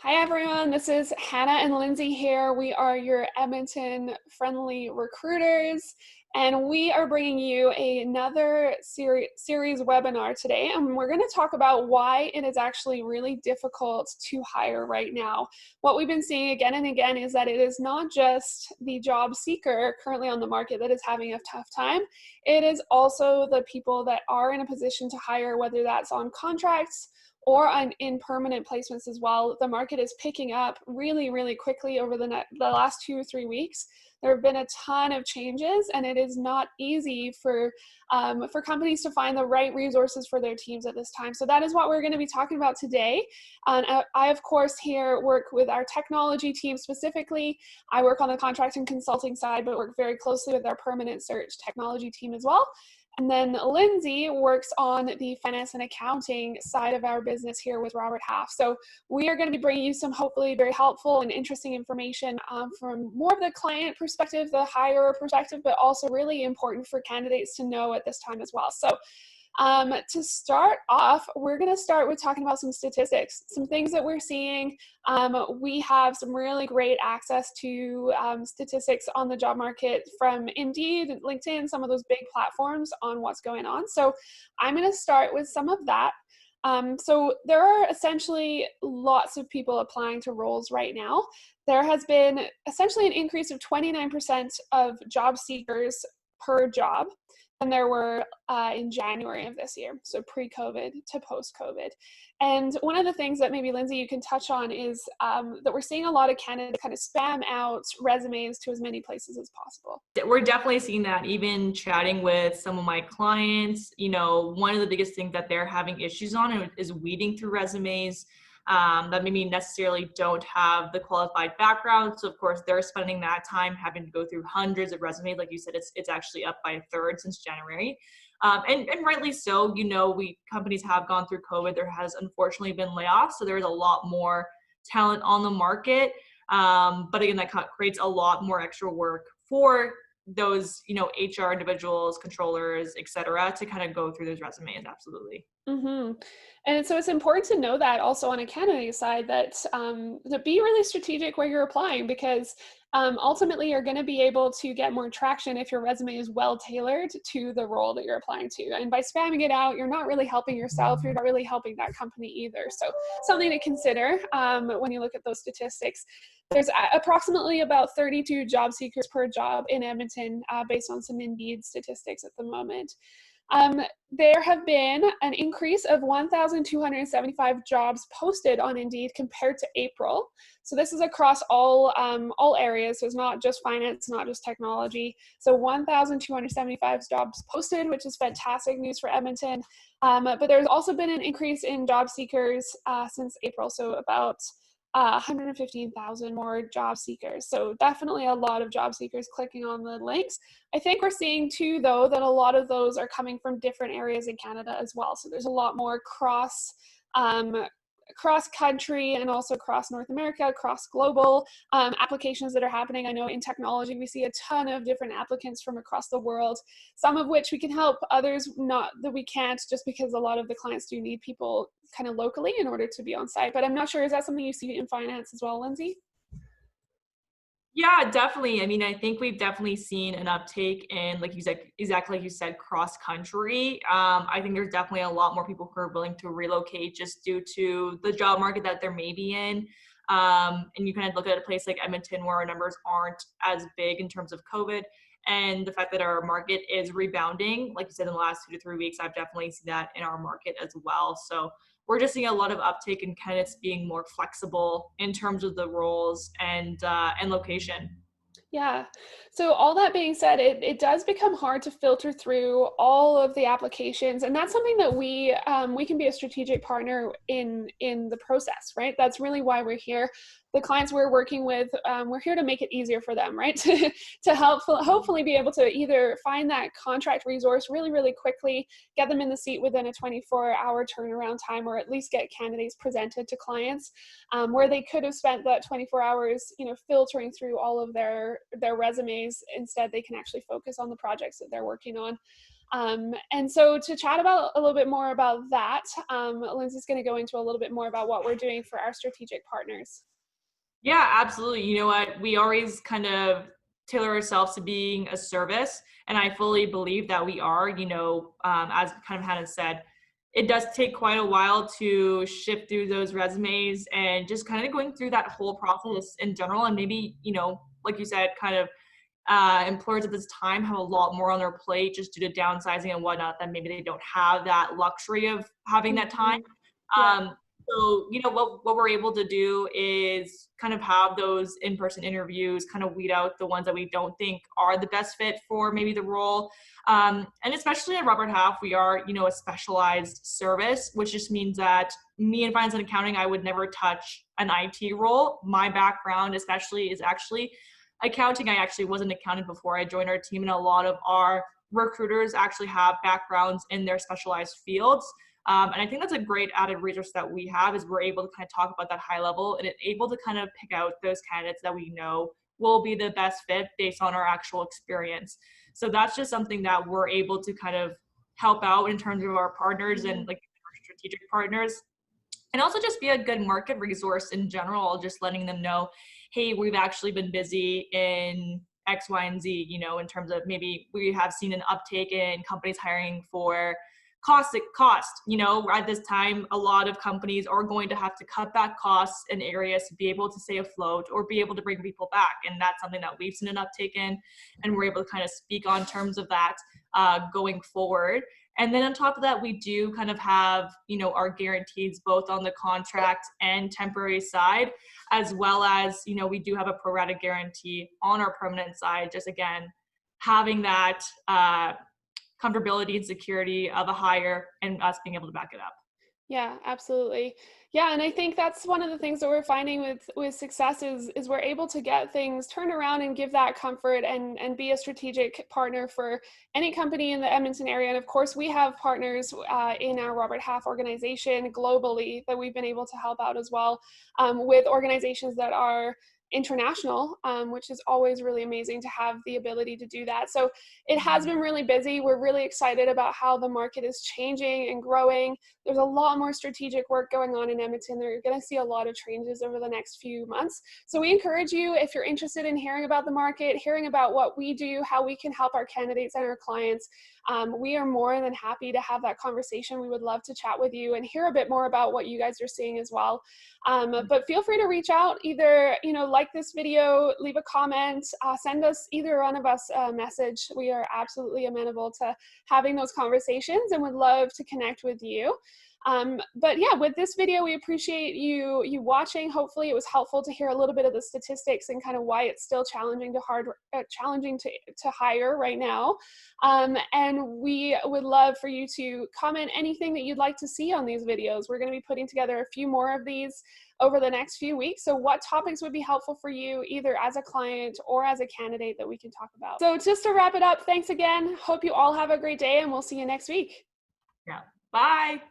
Hi everyone, this is Hannah and Lindsay here. We are your Edmonton friendly recruiters, and we are bringing you another series webinar today. And we're going to talk about why it is actually really difficult to hire right now. What we've been seeing again and again is that it is not just the job seeker currently on the market that is having a tough time. It is also the people that are in a position to hire, whether that's on contracts or in permanent placements as well. The market is picking up really, really quickly over the last 2 or 3 weeks. There have been a ton of changes, and it is not easy for companies to find the right resources for their teams at this time. So that is what we're going to be talking about today. I, of course, here work with our technology team specifically. I work on the contract and consulting side, but work very closely with our permanent search technology team as well. And then Lindsay works on the finance and accounting side of our business here with Robert Half. So we are going to be bringing you some hopefully very helpful and interesting information from more of the client perspective, the hirer perspective, but also really important for candidates to know at this time as well. So to start off, we're going to start with talking about some statistics, some things that we're seeing. We have some really great access to statistics on the job market from Indeed, LinkedIn, some of those big platforms on what's going on. So I'm going to start with some of that. So there are essentially lots of people applying to roles right now. There has been essentially an increase of 29% of job seekers per job than there were in January of this year, so pre-COVID to post-COVID. And one of the things that maybe, Lindsay, you can touch on is that we're seeing a lot of candidates kind of spam out resumes to as many places as possible. We're definitely seeing that. Even chatting with some of my clients, one of the biggest things that they're having issues on is weeding through resumes that maybe necessarily don't have the qualified background. So of course they're spending that time having to go through hundreds of resumes. Like you said, it's actually up by a third since January. And rightly so. Companies have gone through COVID. There has unfortunately been layoffs. So there's a lot more talent on the market. But again, that creates a lot more extra work for those, HR individuals, controllers, et cetera, to kind of go through those resumes. Absolutely. Mm-hmm. And so it's important to know that also on a candidate side that to be really strategic where you're applying, because ultimately you're going to be able to get more traction if your resume is well tailored to the role that you're applying to. And by spamming it out, you're not really helping yourself. You're not really helping that company either. So something to consider when you look at those statistics. There's approximately about 32 job seekers per job in Edmonton based on some Indeed statistics at the moment. There have been an increase of 1,275 jobs posted on Indeed compared to April. So this is across all areas. So it's not just finance, not just technology. So 1,275 jobs posted, which is fantastic news for Edmonton. But there's also been an increase in job seekers since April. So about 115,000 more job seekers. So definitely a lot of job seekers clicking on the links. I think we're seeing too, though, that a lot of those are coming from different areas in Canada as well. So there's a lot more cross country and also across North America, cross global applications that are happening. I know in technology, we see a ton of different applicants from across the world, some of which we can help, others not that we can't, just because a lot of the clients do need people kind of locally in order to be on site. But I'm not sure, is that something you see in finance as well, Lindsay? Yeah, definitely. I mean, I think we've definitely seen an uptake in, like you said, exactly like you said, cross country. I think there's definitely a lot more people who are willing to relocate just due to the job market that they're maybe in. And you kind of look at a place like Edmonton where our numbers aren't as big in terms of COVID, and the fact that our market is rebounding, like you said, in the last 2 to 3 weeks, I've definitely seen that in our market as well. So we're just seeing a lot of uptake in candidates being more flexible in terms of the roles and location. Yeah. So all that being said, it does become hard to filter through all of the applications, and that's something that we can be a strategic partner in the process, right? That's really why we're here. The clients we're working with, we're here to make it easier for them, right? To help hopefully be able to either find that contract resource really, really quickly, get them in the seat within a 24-hour turnaround time, or at least get candidates presented to clients where they could have spent that 24 hours, filtering through all of their resumes. Instead, they can actually focus on the projects that they're working on. And so to chat about a little bit more about that, Lindsay's going to go into a little bit more about what we're doing for our strategic partners. Yeah, absolutely. You know what? We always kind of tailor ourselves to being a service. And I fully believe that we are, as kind of Hannah said, it does take quite a while to shift through those resumes and just kind of going through that whole process in general. And maybe, like you said, kind of employers at this time have a lot more on their plate just due to downsizing and whatnot, that maybe they don't have that luxury of having that time. Yeah. Um, so, what we're able to do is kind of have those in-person interviews, kind of weed out the ones that we don't think are the best fit for maybe the role. And especially at Robert Half, we are, a specialized service, which just means that me in finance and accounting, I would never touch an IT role. My background especially is actually accounting. I actually was an accountant before I joined our team, and a lot of our recruiters actually have backgrounds in their specialized fields. And I think that's a great added resource that we have, is we're able to kind of talk about that high level and able to kind of pick out those candidates that we know will be the best fit based on our actual experience. So that's just something that we're able to kind of help out in terms of our partners and like our strategic partners. And also just be a good market resource in general, just letting them know, hey, we've actually been busy in X, Y, and Z, in terms of maybe we have seen an uptake in companies hiring for cost. At this time, a lot of companies are going to have to cut back costs in areas to be able to stay afloat or be able to bring people back. And that's something that we've seen an uptake in, and we're able to kind of speak on terms of that going forward. And then on top of that, we do kind of have, our guarantees both on the contract and temporary side, as well as, we do have a pro rata guarantee on our permanent side. Just again, having that comfortability and security of a hire and us being able to back it up. Yeah, absolutely. Yeah, and I think that's one of the things that we're finding with success is we're able to get things turned around and give that comfort and be a strategic partner for any company in the Edmonton area. And of course, we have partners in our Robert Half organization globally that we've been able to help out as well, with organizations that are international, which is always really amazing to have the ability to do that. So it has been really busy. We're really excited about how the market is changing and growing. There's a lot more strategic work going on in Edmonton. You're going to see a lot of changes over the next few months. So we encourage you, if you're interested in hearing about the market, hearing about what we do, how we can help our candidates and our clients, we are more than happy to have that conversation. We would love to chat with you and hear a bit more about what you guys are seeing as well. But feel free to reach out, either, like this video, leave a comment, send us, either one of us, a message. We are absolutely amenable to having those conversations and would love to connect with you. But yeah, with this video, we appreciate you watching. Hopefully it was helpful to hear a little bit of the statistics and kind of why it's still challenging to hire right now. And we would love for you to comment anything that you'd like to see on these videos. We're going to be putting together a few more of these over the next few weeks. So what topics would be helpful for you, either as a client or as a candidate, that we can talk about? So just to wrap it up, thanks again. Hope you all have a great day, and we'll see you next week. Yeah. Bye.